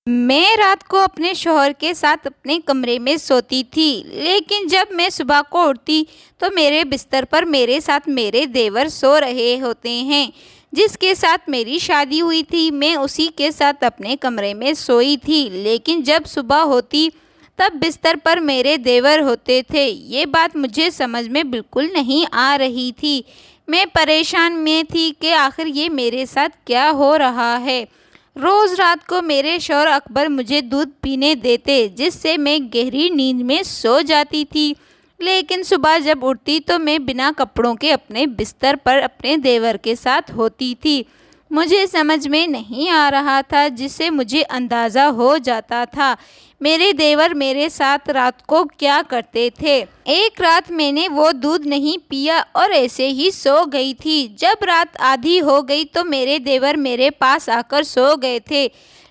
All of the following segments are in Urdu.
میں رات کو اپنے شوہر کے ساتھ اپنے کمرے میں سوتی تھی، لیکن جب میں صبح کو اٹھتی تو میرے بستر پر میرے ساتھ میرے دیور سو رہے ہوتے ہیں جس کے ساتھ میری شادی ہوئی تھی۔ میں اسی کے ساتھ اپنے کمرے میں سوئی تھی، لیکن جب صبح ہوتی تب بستر پر میرے دیور ہوتے تھے۔ یہ بات مجھے سمجھ میں بالکل نہیں آ رہی تھی۔ میں پریشان میں تھی کہ آخر یہ میرے ساتھ کیا ہو رہا ہے۔ روز رات کو میرے شوہر اکبر مجھے دودھ پینے دیتے، جس سے میں گہری نیند میں سو جاتی تھی، لیکن صبح جب اٹھتی تو میں بنا کپڑوں کے اپنے بستر پر اپنے دیور کے ساتھ ہوتی تھی۔ مجھے سمجھ میں نہیں آ رہا تھا، جس سے مجھے اندازہ ہو جاتا تھا میرے دیور میرے ساتھ رات کو کیا کرتے تھے۔ ایک رات میں نے وہ دودھ نہیں پیا اور ایسے ہی سو گئی تھی۔ جب رات آدھی ہو گئی تو میرے دیور میرے پاس آ کر سو گئے تھے،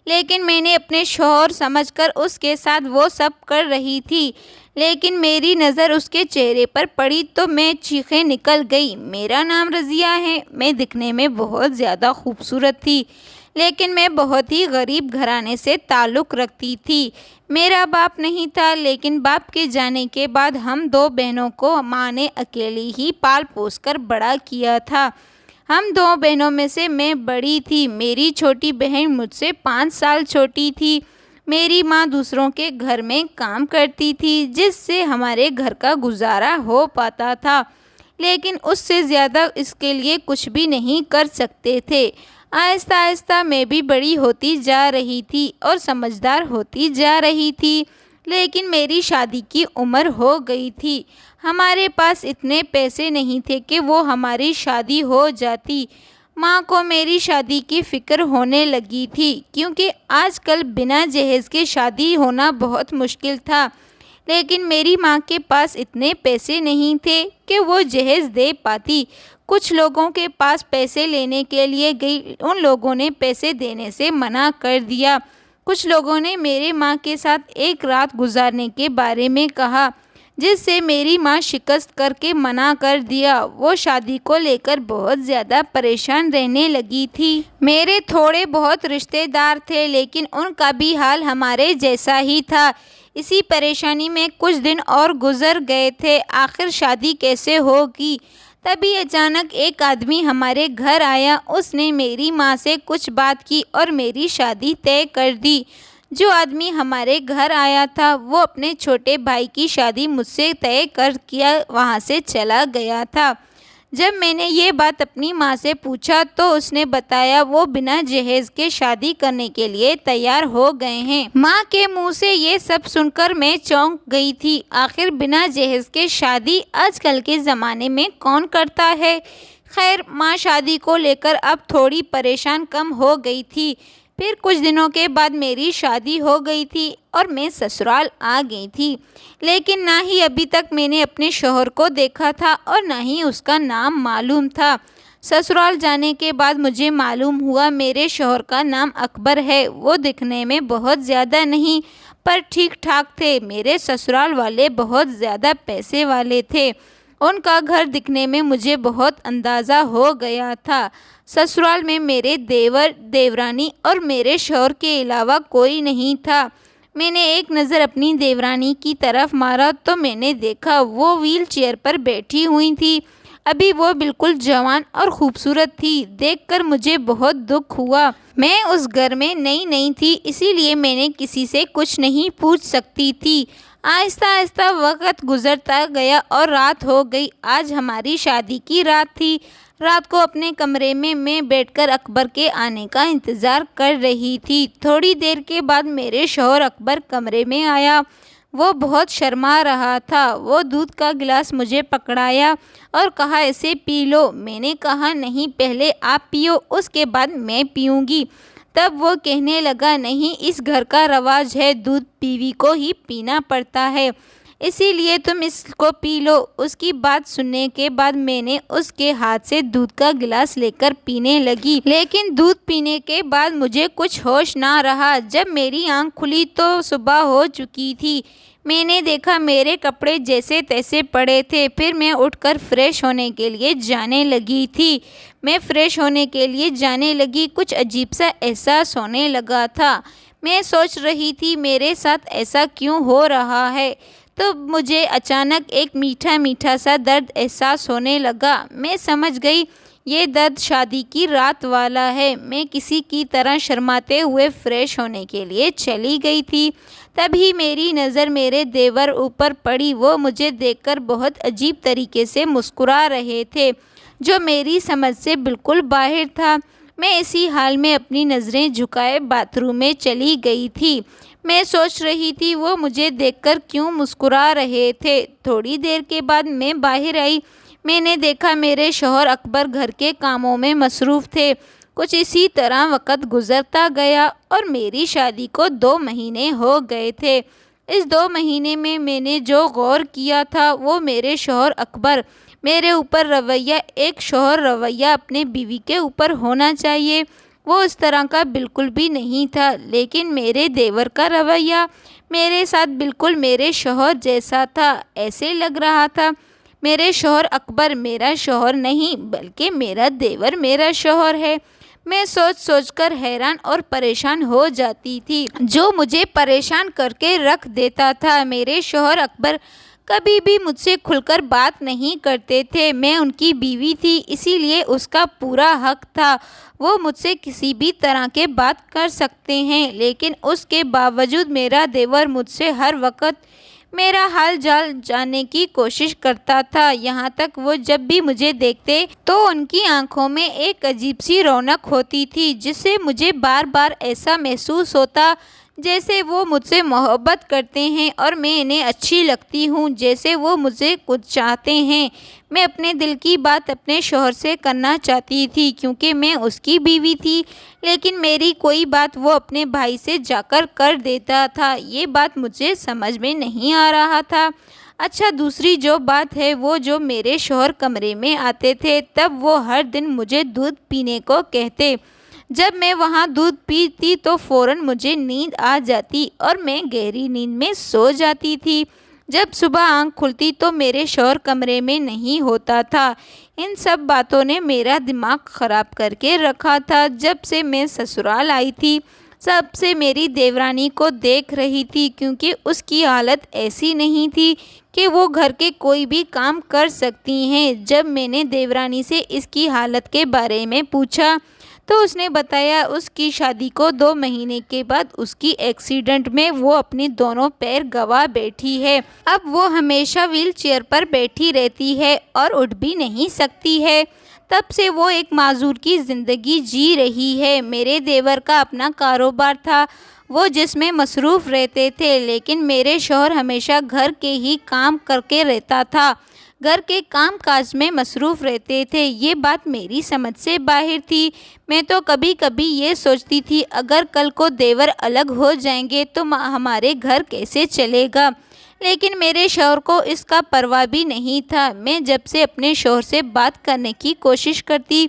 لیکن میں نے اپنے شوہر سمجھ کر اس کے ساتھ وہ سب کر رہی تھی، لیکن میری نظر اس کے چہرے پر پڑی تو میں چیخیں نکل گئی۔ میرا نام رضیہ ہے۔ میں دکھنے میں بہت زیادہ خوبصورت تھی، لیکن میں بہت ہی غریب گھرانے سے تعلق رکھتی تھی۔ میرا باپ نہیں تھا، لیکن باپ کے جانے کے بعد ہم دو بہنوں کو ماں نے اکیلی ہی پال پوس کر بڑا کیا تھا۔ ہم دو بہنوں میں سے میں بڑی تھی۔ میری چھوٹی بہن مجھ سے 5 سال چھوٹی تھی۔ میری ماں دوسروں کے گھر میں کام کرتی تھی، جس سے ہمارے گھر کا گزارا ہو پاتا تھا، لیکن اس سے زیادہ اس کے لیے کچھ بھی نہیں کر سکتے تھے۔ آہستہ آہستہ میں بھی بڑی ہوتی جا رہی تھی اور سمجھدار ہوتی جا رہی تھی، لیکن میری شادی کی عمر ہو گئی تھی۔ ہمارے پاس اتنے پیسے نہیں تھے کہ وہ ہماری شادی ہو جاتی۔ ماں کو میری شادی کی فکر ہونے لگی تھی، کیونکہ آج کل بنا جہیز کے شادی ہونا بہت مشکل تھا، لیکن میری ماں کے پاس اتنے پیسے نہیں تھے کہ وہ جہیز دے پاتی۔ کچھ لوگوں کے پاس پیسے لینے کے لیے گئی، ان لوگوں نے پیسے دینے سے منع کر دیا۔ کچھ لوگوں نے میرے ماں کے ساتھ ایک رات گزارنے کے بارے میں کہا، جس سے میری ماں شکست کر کے منع کر دیا۔ وہ شادی کو لے کر بہت زیادہ پریشان رہنے لگی تھی۔ میرے تھوڑے بہت رشتے دار تھے، لیکن ان کا بھی حال ہمارے جیسا ہی تھا۔ اسی پریشانی میں کچھ دن اور گزر گئے تھے۔ آخر شادی کیسے ہوگی؟ تبھی اچانک ایک آدمی ہمارے گھر آیا۔ اس نے میری ماں سے کچھ بات کی اور میری شادی طے کر دی۔ جو آدمی ہمارے گھر آیا تھا وہ اپنے چھوٹے بھائی کی شادی مجھ سے طے کر کے وہاں سے چلا گیا تھا۔ جب میں نے یہ بات اپنی ماں سے پوچھا تو اس نے بتایا وہ بنا جہیز کے شادی کرنے کے لیے تیار ہو گئے ہیں۔ ماں کے منہ سے یہ سب سن کر میں چونک گئی تھی۔ آخر بنا جہیز کے شادی آج کل کے زمانے میں کون کرتا ہے؟ خیر، ماں شادی کو لے کر اب تھوڑی پریشان کم ہو گئی تھی۔ پھر کچھ دنوں کے بعد میری شادی ہو گئی تھی اور میں سسرال آ گئی تھی، لیکن نہ ہی ابھی تک میں نے اپنے شوہر کو دیکھا تھا اور نہ ہی اس کا نام معلوم تھا۔ سسرال جانے کے بعد مجھے معلوم ہوا میرے شوہر کا نام اکبر ہے۔ وہ دکھنے میں بہت زیادہ نہیں پر ٹھیک ٹھاک تھے۔ میرے سسرال والے بہت زیادہ پیسے والے تھے۔ ان کا گھر دکھنے میں مجھے بہت اندازہ ہو گیا تھا۔ سسرال میں میرے دیور دیورانی اور میرے شوہر کے علاوہ کوئی نہیں تھا۔ میں نے ایک نظر اپنی دیورانی کی طرف مارا تو میں نے دیکھا وہ ویل چیئر پر بیٹھی ہوئی تھی۔ ابھی وہ بالکل جوان اور خوبصورت تھی۔ دیکھ کر مجھے بہت دکھ ہوا۔ میں اس گھر میں نئی تھی، اسی لیے میں نے کسی سے کچھ نہیں پوچھ سکتی تھی۔ آہستہ آہستہ وقت گزرتا گیا اور رات ہو گئی۔ آج ہماری شادی کی رات تھی۔ رات کو اپنے کمرے میں بیٹھ کر اکبر کے آنے کا انتظار کر رہی تھی۔ تھوڑی دیر کے بعد میرے شوہر اکبر کمرے میں آیا۔ وہ بہت شرما رہا تھا۔ وہ دودھ کا گلاس مجھے پکڑایا اور کہا اسے پی لو۔ میں نے کہا نہیں، پہلے آپ پیو، اس کے بعد میں پیوں گی۔ تب وہ کہنے لگا نہیں، اس گھر کا رواج ہے، دودھ بیوی کو ہی پینا پڑتا ہے، اسی لیے تم اس کو پی لو۔ اس کی بات سننے کے بعد میں نے اس کے ہاتھ سے دودھ کا گلاس لے کر پینے لگی، لیکن دودھ پینے کے بعد مجھے کچھ ہوش نہ رہا۔ جب میری آنکھ کھلی تو صبح ہو چکی تھی۔ میں نے دیکھا میرے کپڑے جیسے تیسے پڑے تھے۔ پھر میں اٹھ کر فریش ہونے کے لیے جانے لگی تھی۔ میں فریش ہونے کے لیے جانے لگی، کچھ عجیب سا احساس ہونے لگا تھا۔ میں سوچ رہی تھی میرے ساتھ ایسا کیوں ہو رہا ہے، تو مجھے اچانک ایک میٹھا میٹھا سا درد احساس ہونے لگا۔ میں سمجھ گئی یہ درد شادی کی رات والا ہے۔ میں کسی کی طرح شرماتے ہوئے فریش ہونے کے لیے چلی گئی تھی، تبھی میری نظر میرے دیور اوپر پڑی۔ وہ مجھے دیکھ کر بہت عجیب طریقے سے مسکرا رہے تھے، جو میری سمجھ سے بالکل باہر تھا۔ میں اسی حال میں اپنی نظریں جھکائے باتھ روم میں چلی گئی تھی۔ میں سوچ رہی تھی وہ مجھے دیکھ کر کیوں مسکرا رہے تھے۔ تھوڑی دیر کے بعد میں باہر آئی۔ میں نے دیکھا میرے شوہر اکبر گھر کے کاموں میں مصروف تھے۔ کچھ اسی طرح وقت گزرتا گیا اور میری شادی کو 2 مہینے ہو گئے تھے۔ اس 2 مہینے میں نے جو غور کیا تھا وہ میرے شوہر اکبر میرے اوپر رویہ، ایک شوہر رویہ اپنے بیوی کے اوپر ہونا چاہیے، وہ اس طرح کا بالکل بھی نہیں تھا۔ لیکن میرے دیور کا رویہ میرے ساتھ بالکل میرے شوہر جیسا تھا۔ ایسے لگ رہا تھا میرے شوہر اکبر میرا شوہر نہیں بلکہ میرا دیور میرا شوہر ہے۔ میں سوچ سوچ کر حیران اور پریشان ہو جاتی تھی، جو مجھے پریشان کر کے رکھ دیتا تھا۔ میرے شوہر اکبر کبھی بھی مجھ سے کھل کر بات نہیں کرتے تھے۔ میں ان کی بیوی تھی، اسی لیے اس کا پورا حق تھا، وہ مجھ سے کسی بھی طرح کے بات کر سکتے ہیں۔ لیکن اس کے باوجود میرا دیور مجھ سے ہر وقت میرا حال چال جاننے کی کوشش کرتا تھا۔ یہاں تک وہ جب بھی مجھے دیکھتے تو ان کی آنکھوں میں ایک عجیب سی رونق ہوتی تھی، جس سے مجھے بار بار ایسا محسوس ہوتا جیسے وہ مجھ سے محبت کرتے ہیں اور میں انہیں اچھی لگتی ہوں، جیسے وہ مجھے کچھ چاہتے ہیں۔ میں اپنے دل کی بات اپنے شوہر سے کرنا چاہتی تھی کیونکہ میں اس کی بیوی تھی، لیکن میری کوئی بات وہ اپنے بھائی سے جا کر دیتا تھا۔ یہ بات مجھے سمجھ میں نہیں آ رہا تھا۔ اچھا، دوسری جو بات ہے وہ جو میرے شوہر کمرے میں آتے تھے تب وہ ہر دن مجھے دودھ پینے کو کہتے۔ جب میں وہاں دودھ پیتی تو فوراً مجھے نیند آ جاتی اور میں گہری نیند میں سو جاتی تھی۔ جب صبح آنکھ کھلتی تو میرے شوہر کمرے میں نہیں ہوتا تھا۔ ان سب باتوں نے میرا دماغ خراب کر کے رکھا تھا۔ جب سے میں سسرال آئی تھی سب سے میری دیورانی کو دیکھ رہی تھی، کیونکہ اس کی حالت ایسی نہیں تھی کہ وہ گھر کے کوئی بھی کام کر سکتی ہیں۔ جب میں نے دیورانی سے اس کی حالت کے بارے میں پوچھا تو اس نے بتایا اس کی شادی کو 2 مہینے کے بعد اس کی ایکسیڈنٹ میں وہ اپنے دونوں پیر گنوا بیٹھی ہے۔ اب وہ ہمیشہ ویل چیئر پر بیٹھی رہتی ہے اور اٹھ بھی نہیں سکتی ہے۔ تب سے وہ ایک معذور کی زندگی جی رہی ہے۔ میرے دیور کا اپنا کاروبار تھا، وہ جس میں مصروف رہتے تھے، لیکن میرے شوہر ہمیشہ گھر کے ہی کام کر کے رہتا تھا، گھر کے کام کاج میں مصروف رہتے تھے۔ یہ بات میری سمجھ سے باہر تھی۔ میں تو کبھی کبھی یہ سوچتی تھی اگر کل کو دیور الگ ہو جائیں گے تو ہمارے گھر کیسے چلے گا، لیکن میرے شوہر کو اس کا پرواہ بھی نہیں تھا۔ میں جب سے اپنے شوہر سے بات کرنے کی کوشش کرتی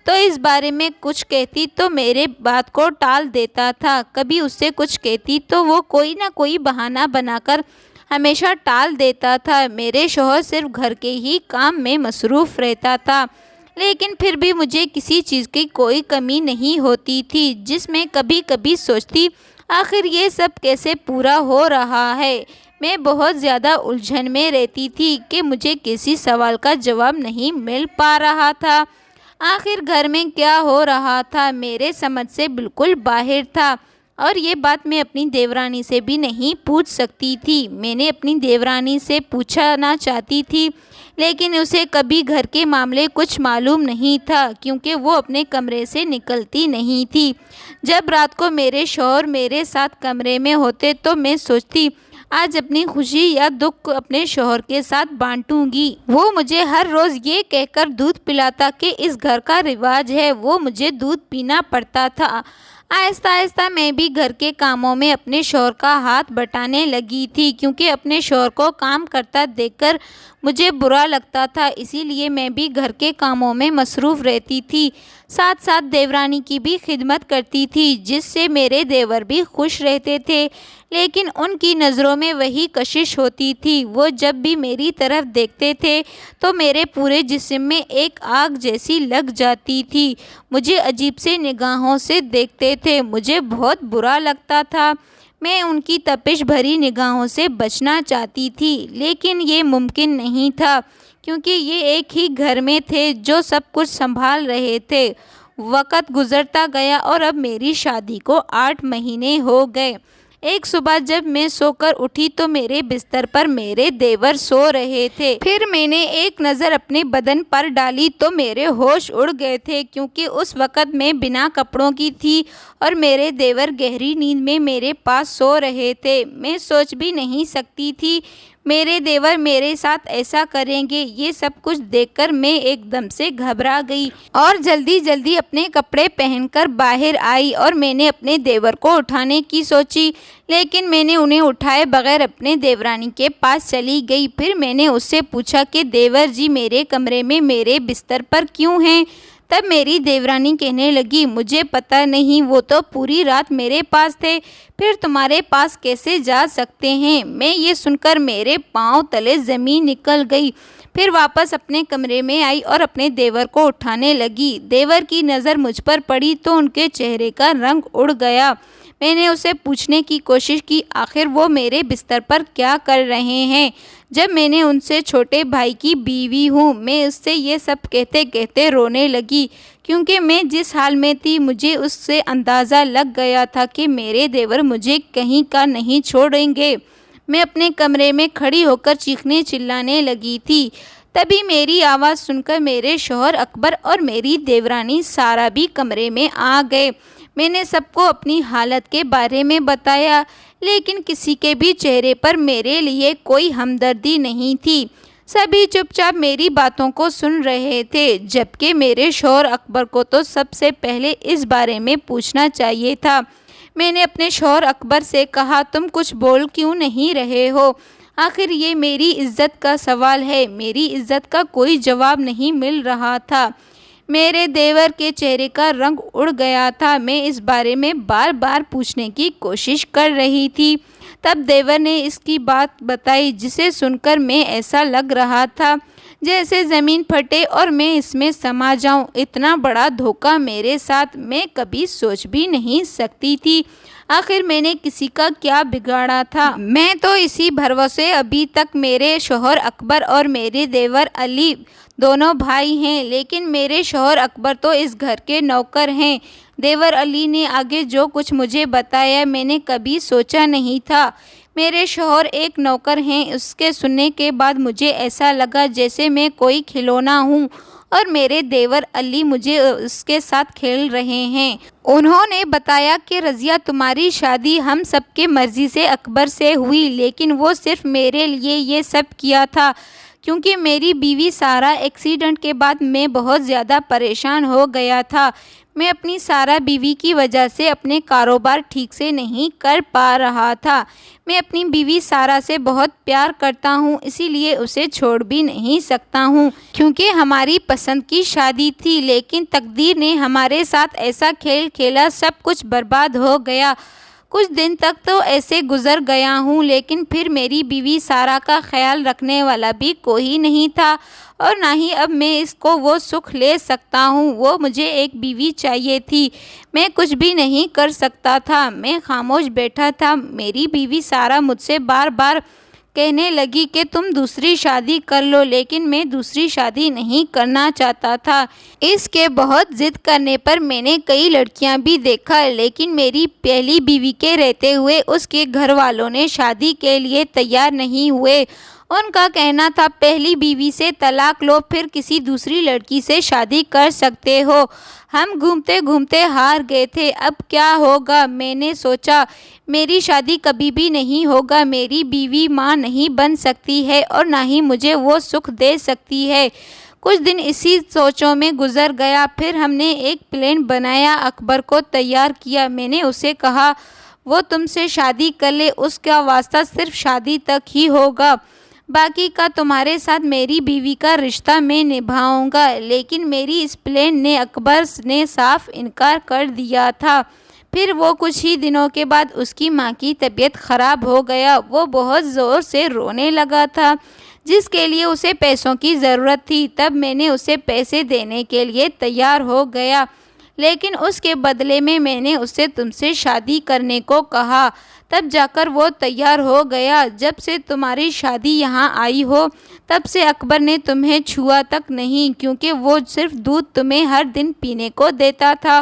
تو اس بارے میں کچھ کہتی تو میرے بات کو ٹال دیتا تھا۔ کبھی اس سے کچھ کہتی تو وہ کوئی نہ کوئی بہانہ بنا کر ہمیشہ ٹال دیتا تھا۔ میرے شوہر صرف گھر کے ہی کام میں مصروف رہتا تھا، لیکن پھر بھی مجھے کسی چیز کی کوئی کمی نہیں ہوتی تھی، جس میں کبھی کبھی سوچتی آخر یہ سب کیسے پورا ہو رہا ہے۔ میں بہت زیادہ الجھن میں رہتی تھی کہ مجھے کسی سوال کا جواب نہیں مل پا رہا تھا۔ آخر گھر میں کیا ہو رہا تھا میرے سمجھ سے بالکل باہر تھا، اور یہ بات میں اپنی دیورانی سے بھی نہیں پوچھ سکتی تھی۔ میں نے اپنی دیورانی سے پوچھنا چاہتی تھی، لیکن اسے کبھی گھر کے معاملے کچھ معلوم نہیں تھا کیونکہ وہ اپنے کمرے سے نکلتی نہیں تھی۔ جب رات کو میرے شوہر میرے ساتھ کمرے میں ہوتے تو میں سوچتی آج اپنی خوشی یا دکھ اپنے شوہر کے ساتھ بانٹوں گی۔ وہ مجھے ہر روز یہ کہہ کر دودھ پلاتا کہ اس گھر کا رواج ہے، وہ مجھے دودھ پینا پڑتا تھا۔ آہستہ آہستہ میں بھی گھر کے کاموں میں اپنے شوہر کا ہاتھ بٹانے لگی تھی، کیونکہ اپنے شوہر کو کام کرتا دیکھ کر مجھے برا لگتا تھا، اسی لیے میں بھی گھر کے کاموں میں مصروف رہتی تھی۔ ساتھ ساتھ دیورانی کی بھی خدمت کرتی تھی، جس سے میرے دیور بھی خوش رہتے تھے، لیکن ان کی نظروں میں وہی کشش ہوتی تھی۔ وہ جب بھی میری طرف دیکھتے تھے تو میرے پورے جسم میں ایک آگ جیسی لگ جاتی تھی۔ مجھے عجیب سے نگاہوں سے دیکھتے تھے، مجھے بہت برا لگتا تھا۔ میں ان کی تپش بھری نگاہوں سے بچنا چاہتی تھی، لیکن یہ ممکن نہیں تھا، کیونکہ یہ ایک ہی گھر میں تھے جو سب کچھ سنبھال رہے تھے۔ وقت گزرتا گیا اور اب میری شادی کو 8 مہینے ہو گئے۔ ایک صبح جب میں سو کر اٹھی تو میرے بستر پر میرے دیور سو رہے تھے۔ پھر میں نے ایک نظر اپنے بدن پر ڈالی تو میرے ہوش اڑ گئے تھے، کیونکہ اس وقت میں بنا کپڑوں کی تھی اور میرے دیور گہری نیند میں میرے پاس سو رہے تھے۔ میں سوچ بھی نہیں سکتی تھی میرے دیور میرے ساتھ ایسا کریں گے۔ یہ سب کچھ دیکھ کر میں ایک دم سے گھبرا گئی اور جلدی جلدی اپنے کپڑے پہن کر باہر آئی اور میں نے اپنے دیور کو اٹھانے کی سوچی، لیکن میں نے انہیں اٹھائے بغیر اپنے دیورانی کے پاس چلی گئی۔ پھر میں نے اس سے پوچھا کہ دیور جی میرے کمرے میں میرے بستر پر کیوں ہیں؟ تب میری دیورانی کہنے لگی، مجھے پتہ نہیں، وہ تو پوری رات میرے پاس تھے، پھر تمہارے پاس کیسے جا سکتے ہیں؟ میں یہ سن کر میرے پاؤں تلے زمین نکل گئی۔ پھر واپس اپنے کمرے میں آئی اور اپنے دیور کو اٹھانے لگی۔ دیور کی نظر مجھ پر پڑی تو ان کے چہرے کا رنگ اڑ گیا۔ میں نے اسے پوچھنے کی کوشش کی، آخر وہ میرے بستر پر کیا کر رہے ہیں، جب میں نے ان سے چھوٹے بھائی کی بیوی ہوں۔ میں اس سے یہ سب کہتے کہتے رونے لگی، کیونکہ میں جس حال میں تھی مجھے اس سے اندازہ لگ گیا تھا کہ میرے دیور مجھے کہیں کا نہیں چھوڑیں گے۔ میں اپنے کمرے میں کھڑی ہو کر چیخنے چلانے لگی تھی۔ تبھی میری آواز سن کر میرے شوہر اکبر اور میری دیورانی سارا بھی کمرے میں آ گئے۔ میں نے سب کو اپنی حالت کے بارے میں بتایا، لیکن کسی کے بھی چہرے پر میرے لیے کوئی ہمدردی نہیں تھی۔ سبھی چپ چاپ میری باتوں کو سن رہے تھے، جبکہ میرے شوہر اکبر کو تو سب سے پہلے اس بارے میں پوچھنا چاہیے تھا۔ میں نے اپنے شوہر اکبر سے کہا، تم کچھ بول کیوں نہیں رہے ہو؟ آخر یہ میری عزت کا سوال ہے۔ میری عزت کا کوئی جواب نہیں مل رہا تھا۔ میرے دیور کے چہرے کا رنگ اڑ گیا تھا۔ میں اس بارے میں بار بار پوچھنے کی کوشش کر رہی تھی۔ تب دیور نے اس کی بات بتائی، جسے سن کر میں ایسا لگ رہا تھا جیسے زمین پھٹے اور میں اس میں سما جاؤں۔ اتنا بڑا دھوکہ میرے ساتھ میں کبھی سوچ بھی نہیں سکتی تھی۔ آخر میں نے کسی کا کیا بگاڑا تھا؟ میں تو اسی بھروسے ابھی تک میرے شوہر اکبر اور میرے دیور علی دونوں بھائی ہیں، لیکن میرے شوہر اکبر تو اس گھر کے نوکر ہیں۔ دیور علی نے آگے جو کچھ مجھے بتایا میں نے کبھی سوچا نہیں تھا۔ میرے شوہر ایک نوکر ہیں۔ اس کے سننے کے بعد مجھے ایسا لگا جیسے میں کوئی کھلونا ہوں اور میرے دیور علی مجھے اس کے ساتھ کھیل رہے ہیں۔ انہوں نے بتایا کہ رضیہ تمہاری شادی ہم سب کے مرضی سے اکبر سے ہوئی، لیکن وہ صرف میرے لیے یہ سب کیا تھا، کیونکہ میری بیوی سارا ایکسیڈنٹ کے بعد میں بہت زیادہ پریشان ہو گیا تھا۔ میں اپنی سارا بیوی کی وجہ سے اپنے کاروبار ٹھیک سے نہیں کر پا رہا تھا۔ میں اپنی بیوی سارا سے بہت پیار کرتا ہوں، اسی لیے اسے چھوڑ بھی نہیں سکتا ہوں، کیونکہ ہماری پسند کی شادی تھی، لیکن تقدیر نے ہمارے ساتھ ایسا کھیل کھیلا، سب کچھ برباد ہو گیا۔ کچھ دن تک تو ایسے گزر گیا ہوں، لیکن پھر میری بیوی سارا کا خیال رکھنے والا بھی کوئی نہیں تھا، اور نہ ہی اب میں اس کو وہ سکھ لے سکتا ہوں۔ وہ مجھے ایک بیوی چاہیے تھی، میں کچھ بھی نہیں کر سکتا تھا۔ میں خاموش بیٹھا تھا۔ میری بیوی سارا مجھ سے بار بار کہنے لگی کہ تم دوسری شادی کر لو، لیکن میں دوسری شادی نہیں کرنا چاہتا تھا۔ اس کے بہت ضد کرنے پر میں نے کئی لڑکیاں بھی دیکھا، لیکن میری پہلی بیوی کے رہتے ہوئے اس کے گھر والوں نے شادی کے لیے تیار نہیں ہوئے۔ ان کا کہنا تھا پہلی بیوی سے طلاق لو، پھر کسی دوسری لڑکی سے شادی کر سکتے ہو۔ ہم گھومتے گھومتے ہار گئے تھے، اب کیا ہوگا؟ میں نے سوچا میری شادی کبھی بھی نہیں ہوگا، میری بیوی ماں نہیں بن سکتی ہے اور نہ ہی مجھے وہ سکھ دے سکتی ہے۔ کچھ دن اسی سوچوں میں گزر گیا، پھر ہم نے ایک پلان بنایا، اکبر کو تیار کیا۔ میں نے اسے کہا وہ تم سے شادی کر لے، اس کا واسطہ صرف شادی تک ہی ہوگا، باقی کا تمہارے ساتھ میری بیوی کا رشتہ میں نبھاؤں گا۔ لیکن میری اس پلان نے اکبر نے صاف انکار کر دیا تھا۔ پھر وہ کچھ ہی دنوں کے بعد اس کی ماں کی طبیعت خراب ہو گیا۔ وہ بہت زور سے رونے لگا تھا، جس کے لیے اسے پیسوں کی ضرورت تھی۔ تب میں نے اسے پیسے دینے کے لیے تیار ہو گیا، لیکن اس کے بدلے میں نے اسے تم سے شادی کرنے کو کہا۔ تب جا کر وہ تیار ہو گیا۔ جب سے تمہاری شادی یہاں آئی ہو تب سے اکبر نے تمہیں چھوا تک نہیں، کیونکہ وہ صرف دودھ تمہیں ہر دن پینے کو دیتا تھا۔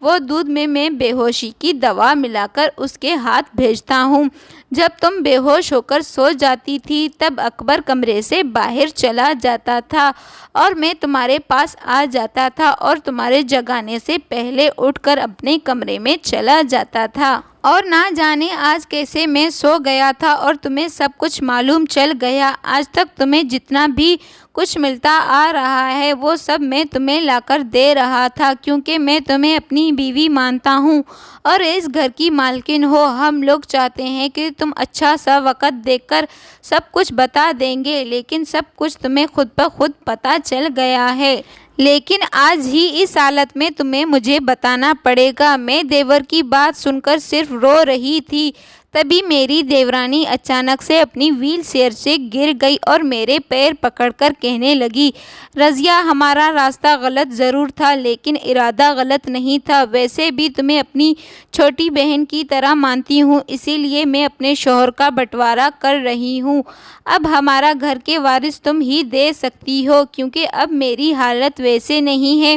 وہ دودھ میں بے ہوشی کی دوا ملا کر اس کے ہاتھ بھیجتا ہوں۔ جب تم بے ہوش ہو کر سو جاتی تھی تب اکبر کمرے سے باہر چلا جاتا تھا اور میں تمہارے پاس آ جاتا تھا اور تمہارے جگانے سے پہلے اٹھ کر اپنے کمرے میں چلا جاتا تھا۔ اور نہ جانے آج کیسے میں سو گیا تھا اور تمہیں سب کچھ معلوم چل گیا۔ آج تک تمہیں جتنا بھی کچھ ملتا آ رہا ہے وہ سب میں تمہیں لا کر دے رہا تھا، کیونکہ میں تمہیں اپنی بیوی مانتا ہوں اور اس گھر کی مالکن ہو۔ ہم لوگ چاہتے ہیں کہ تم اچھا سا وقت دیکھ کر سب کچھ بتا دیں گے، لیکن سب کچھ تمہیں خود بخود پتہ چل گیا ہے۔ لیکن آج ہی اس حالت میں تمہیں مجھے بتانا پڑے گا۔ میں دیور کی بات سن کر صرف رو رہی تھی، تبھی میری دیورانی اچانک سے اپنی ویل چیئر سے گر گئی اور میرے پیر پکڑ کر کہنے لگی، رضیہ ہمارا راستہ غلط ضرور تھا لیکن ارادہ غلط نہیں تھا۔ ویسے بھی تمہیں اپنی چھوٹی بہن کی طرح مانتی ہوں، اسی لیے میں اپنے شوہر کا بٹوارا کر رہی ہوں۔ اب ہمارا گھر کے وارث تم ہی دے سکتی ہو، کیونکہ اب میری حالت ویسے نہیں ہے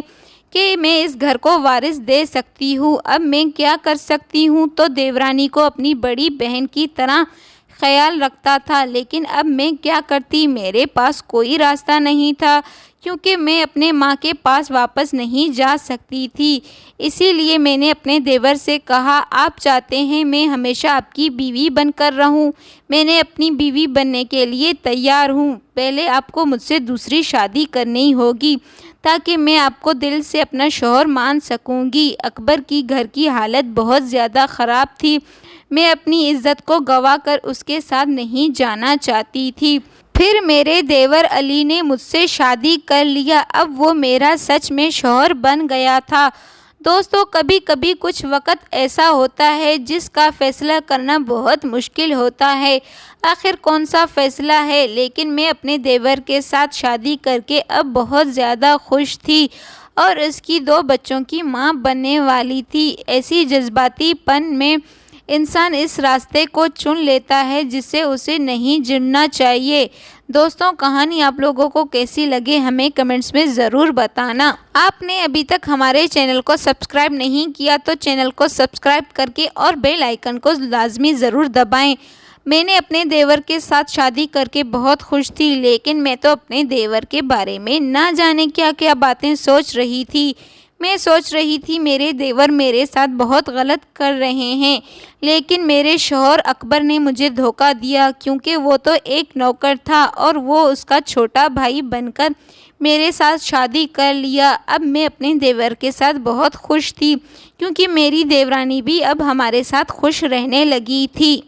کہ میں اس گھر کو وارث دے سکتی ہوں۔ اب میں کیا کر سکتی ہوں؟ تو دیورانی کو اپنی بڑی بہن کی طرح خیال رکھتا تھا، لیکن اب میں کیا کرتی؟ میرے پاس کوئی راستہ نہیں تھا، کیونکہ میں اپنے ماں کے پاس واپس نہیں جا سکتی تھی۔ اسی لیے میں نے اپنے دیور سے کہا، آپ چاہتے ہیں میں ہمیشہ آپ کی بیوی بن کر رہوں؟ میں نے اپنی بیوی بننے کے لیے تیار ہوں۔ پہلے آپ کو مجھ سے دوسری شادی کرنی ہوگی تاکہ میں آپ کو دل سے اپنا شوہر مان سکوں گی۔ اکبر کی گھر کی حالت بہت زیادہ خراب تھی۔ میں اپنی عزت کو گوا کر اس کے ساتھ نہیں جانا چاہتی تھی۔ پھر میرے دیور علی نے مجھ سے شادی کر لیا۔ اب وہ میرا سچ میں شوہر بن گیا تھا۔ دوستو، کبھی کبھی کچھ وقت ایسا ہوتا ہے جس کا فیصلہ کرنا بہت مشکل ہوتا ہے۔ آخر کون سا فیصلہ ہے؟ لیکن میں اپنے دیور کے ساتھ شادی کر کے اب بہت زیادہ خوش تھی اور اس کی 2 بچوں کی ماں بننے والی تھی۔ ایسی جذباتی پن میں انسان اس راستے کو چن لیتا ہے جس سے اسے نہیں جڑنا چاہیے۔ دوستوں، کہانی آپ لوگوں کو کیسی لگے ہمیں کمنٹس میں ضرور بتانا۔ آپ نے ابھی تک ہمارے چینل کو سبسکرائب نہیں کیا تو چینل کو سبسکرائب کر کے اور بیل آئیکن کو لازمی ضرور دبائیں۔ میں نے اپنے دیور کے ساتھ شادی کر کے بہت خوش تھی، لیکن میں تو اپنے دیور کے بارے میں نہ جانے کیا کیا باتیں سوچ رہی تھی۔ میں سوچ رہی تھی میرے دیور میرے ساتھ بہت غلط کر رہے ہیں، لیکن میرے شوہر اکبر نے مجھے دھوکہ دیا، کیونکہ وہ تو ایک نوکر تھا اور وہ اس کا چھوٹا بھائی بن کر میرے ساتھ شادی کر لیا۔ اب میں اپنے دیور کے ساتھ بہت خوش تھی، کیونکہ میری دیورانی بھی اب ہمارے ساتھ خوش رہنے لگی تھی۔